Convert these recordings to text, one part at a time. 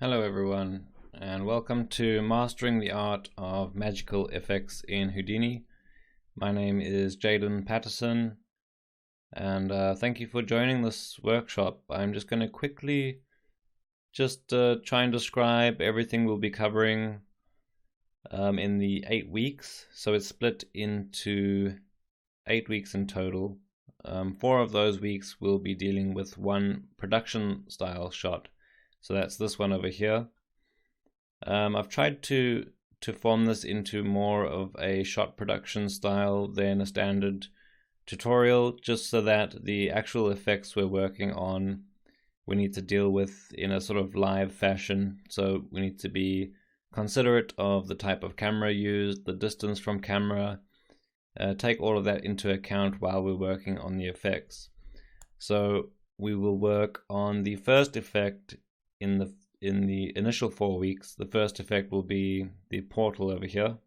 Hello everyone, and welcome to Mastering the Art of Magical Effects in Houdini. My name is Jaden Patterson, and thank you for joining this workshop. I'm just going to quickly try and describe everything we'll be covering in the 8 weeks. So it's split into 8 weeks in total. 4 of those weeks we'll be dealing with one production style shot. So that's this one over here. I've tried to form this into more of a shot production style than a standard tutorial, just so that the actual effects we're working on we need to deal with in a sort of live fashion. So we need to be considerate of the type of camera used, the distance from camera, take all of that into account while we're working on the effects. So we will work on the first effect in the initial 4 weeks. The first effect will be the portal over here.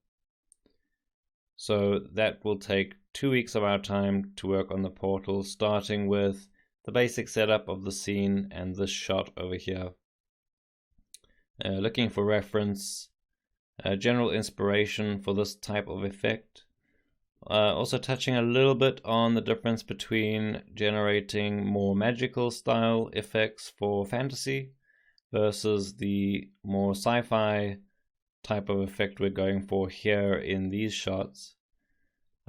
So that will take 2 weeks of our time to work on the portal, starting with the basic setup of the scene and this shot over here. Looking for reference, general inspiration for this type of effect. Also touching a little bit on the difference between generating more magical style effects for fantasy versus the more sci-fi type of effect we're going for here in these shots.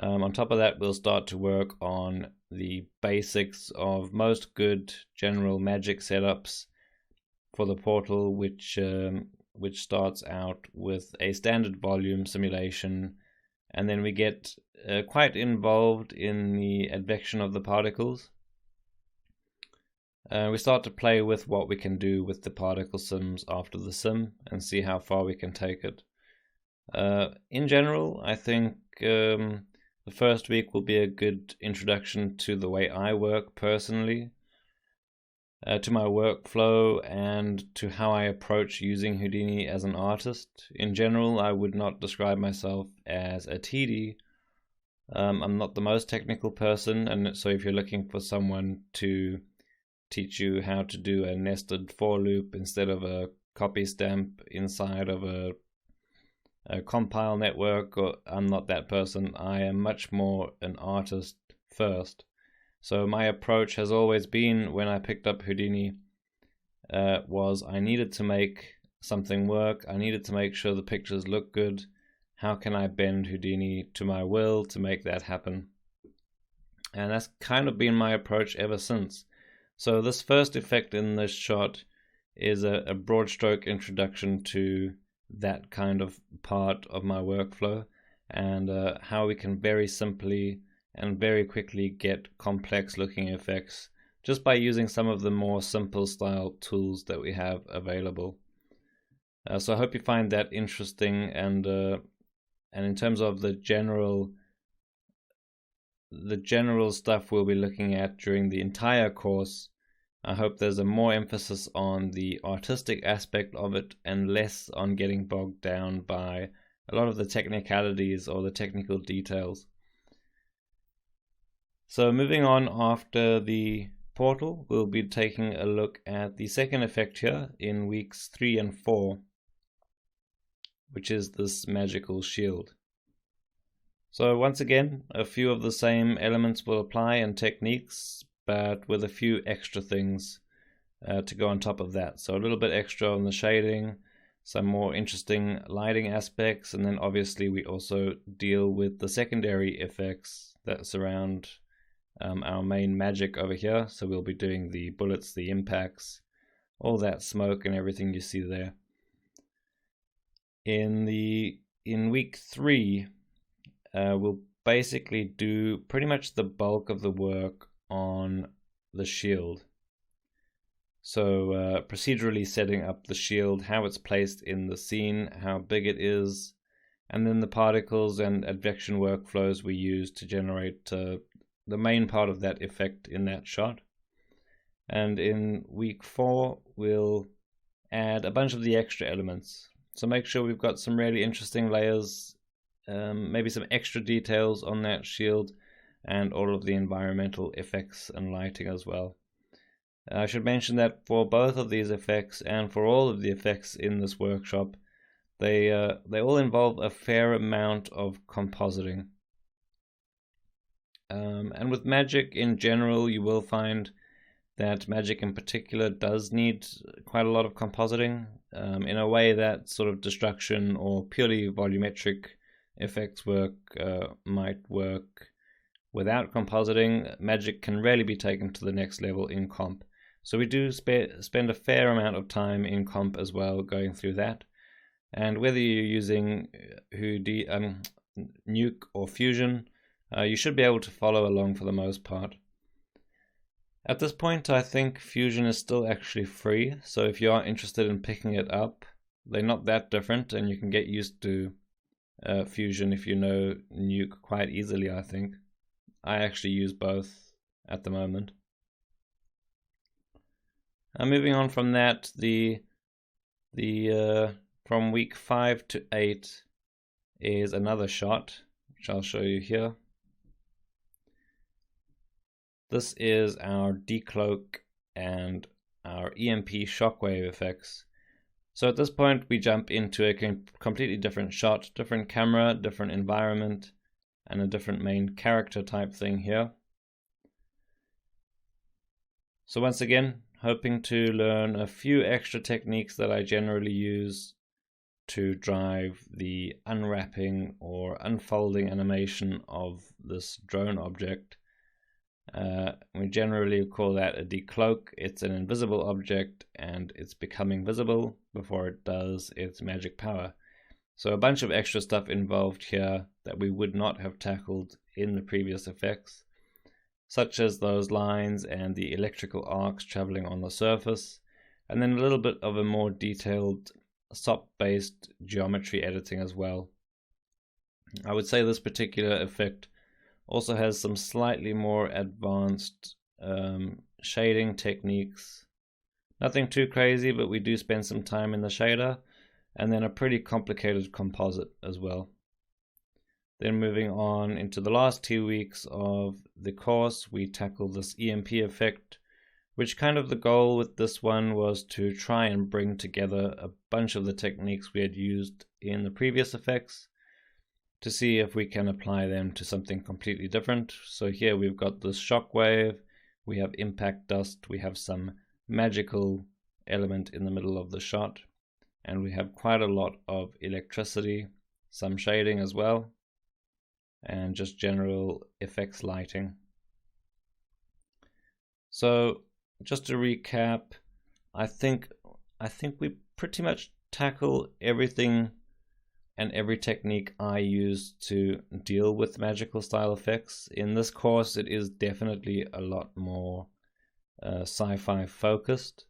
On top of that, we'll start to work on the basics of most good general magic setups for the portal, which starts out with a standard volume simulation, and then we get quite involved in the advection of the particles. We start to play with what we can do with the particle sims after the sim and see how far we can take it. In general, I think the first week will be a good introduction to the way I work personally, to my workflow, and to how I approach using Houdini as an artist. In general, I would not describe myself as a TD. I'm not the most technical person, and so if you're looking for someone to teach you how to do a nested for loop instead of a copy stamp inside of a compile network, I'm not that person. I am much more an artist first. So my approach has always been, when I picked up Houdini, was I needed to make something work. I needed to make sure the pictures look good. How can I bend Houdini to my will to make that happen? And that's kind of been my approach ever since. So this first effect in this shot is a broad stroke introduction to that kind of part of my workflow, and how we can very simply and very quickly get complex looking effects just by using some of the more simple style tools that we have available. So I hope you find that interesting, and in terms of the general stuff we'll be looking at during the entire course, I hope there's a more emphasis on the artistic aspect of it and less on getting bogged down by a lot of the technicalities or the technical details. So moving on, after the portal, we'll be taking a look at the second effect here in weeks 3 and 4, which is this magical shield. So once again, a few of the same elements will apply and techniques, but with a few extra things to go on top of that. So a little bit extra on the shading, some more interesting lighting aspects, and then obviously we also deal with the secondary effects that surround our main magic over here. So we'll be doing the bullets, the impacts, all that smoke and everything you see there. In week 3, we'll basically do pretty much the bulk of the work on the shield. So procedurally setting up the shield, how it's placed in the scene, how big it is, and then the particles and advection workflows we use to generate the main part of that effect in that shot. And in week 4, we'll add a bunch of the extra elements. So make sure we've got some really interesting layers, maybe some extra details on that shield, and all of the environmental effects and lighting as well. I should mention that for both of these effects and for all of the effects in this workshop, they all involve a fair amount of compositing. And with magic in general, you will find that magic in particular does need quite a lot of compositing, in a way that sort of destruction or purely volumetric effects work might work without compositing. Magic can really be taken to the next level in comp. So we do spend a fair amount of time in comp as well, going through that. And whether you're using Nuke or Fusion, you should be able to follow along for the most part. At this point, I think Fusion is still actually free, so if you are interested in picking it up, they're not that different, and you can get used to Fusion if you know Nuke quite easily, I think. I actually use both at the moment. Moving on from that, from week 5 to 8 is another shot, which I'll show you here. This is our decloak and our EMP shockwave effects. So at this point we jump into a completely different shot, different camera, different environment, and a different main character type thing here. So once again, hoping to learn a few extra techniques that I generally use to drive the unwrapping or unfolding animation of this drone object. We generally call that a decloak. It's an invisible object and it's becoming visible before it does its magic power. So a bunch of extra stuff involved here that we would not have tackled in the previous effects, such as those lines and the electrical arcs traveling on the surface, and then a little bit of a more detailed SOP-based geometry editing as well. I would say this particular effect also has some slightly more advanced shading techniques. Nothing too crazy, but we do spend some time in the shader, and then a pretty complicated composite as well. Then moving on into the last 2 weeks of the course, we tackle this EMP effect, which kind of the goal with this one was to try and bring together a bunch of the techniques we had used in the previous effects to see if we can apply them to something completely different. So here we've got this shockwave, we have impact dust, we have some magical element in the middle of the shot, and we have quite a lot of electricity, some shading as well, and just general effects lighting. So just to recap, I think we pretty much tackle everything and every technique I use to deal with magical style effects. In this course, it is definitely a lot more sci-fi focused,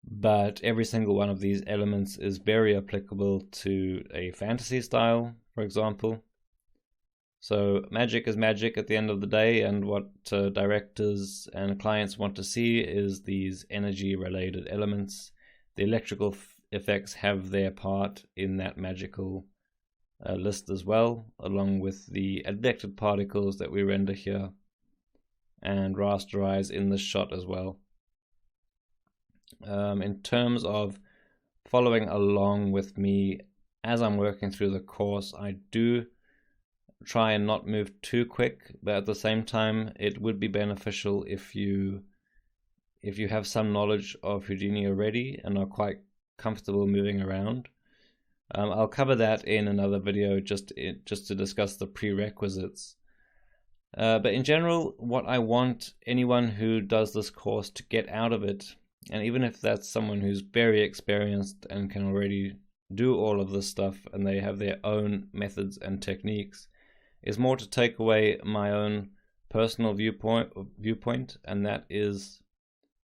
but every single one of these elements is very applicable to a fantasy style, for example. So magic is magic at the end of the day, and what directors and clients want to see is these energy related elements. The electrical effects have their part in that magical list as well, along with the advected particles that we render here and rasterize in this shot as well. In terms of following along with me as I'm working through the course, I do try and not move too quick, but at the same time it would be beneficial if you have some knowledge of Houdini already and are quite comfortable moving around. I'll cover that in another video just to discuss the prerequisites. But in general, what I want anyone who does this course to get out of it, and even if that's someone who's very experienced and can already do all of this stuff and they have their own methods and techniques, is more to take away my own personal viewpoint, and that is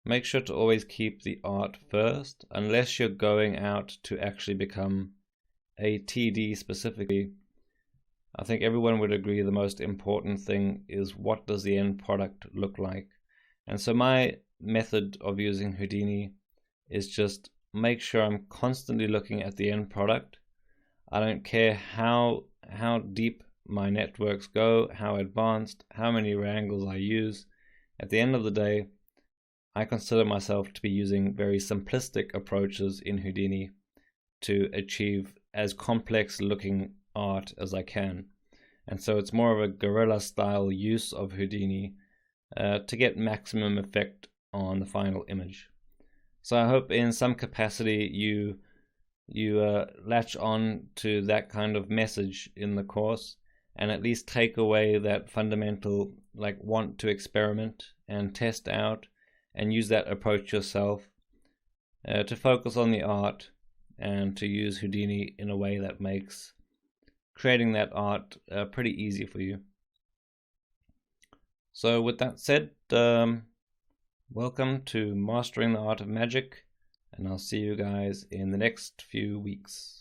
make sure to always keep the art first, unless you're going out to actually become a TD specifically. I think everyone would agree the most important thing is what does the end product look like. And so my method of using Houdini is just make sure I'm constantly looking at the end product. I don't care how deep my networks go, how advanced, how many wrangles I use. At the end of the day, I consider myself to be using very simplistic approaches in Houdini to achieve as complex looking art as I can. And so it's more of a guerrilla style use of Houdini to get maximum effect on the final image. So I hope in some capacity you latch on to that kind of message in the course, and at least take away that fundamental want to experiment and test out and use that approach yourself, to focus on the art and to use Houdini in a way that makes creating that art pretty easy for you. So with that said, welcome to Mastering the Art of Magic, and I'll see you guys in the next few weeks.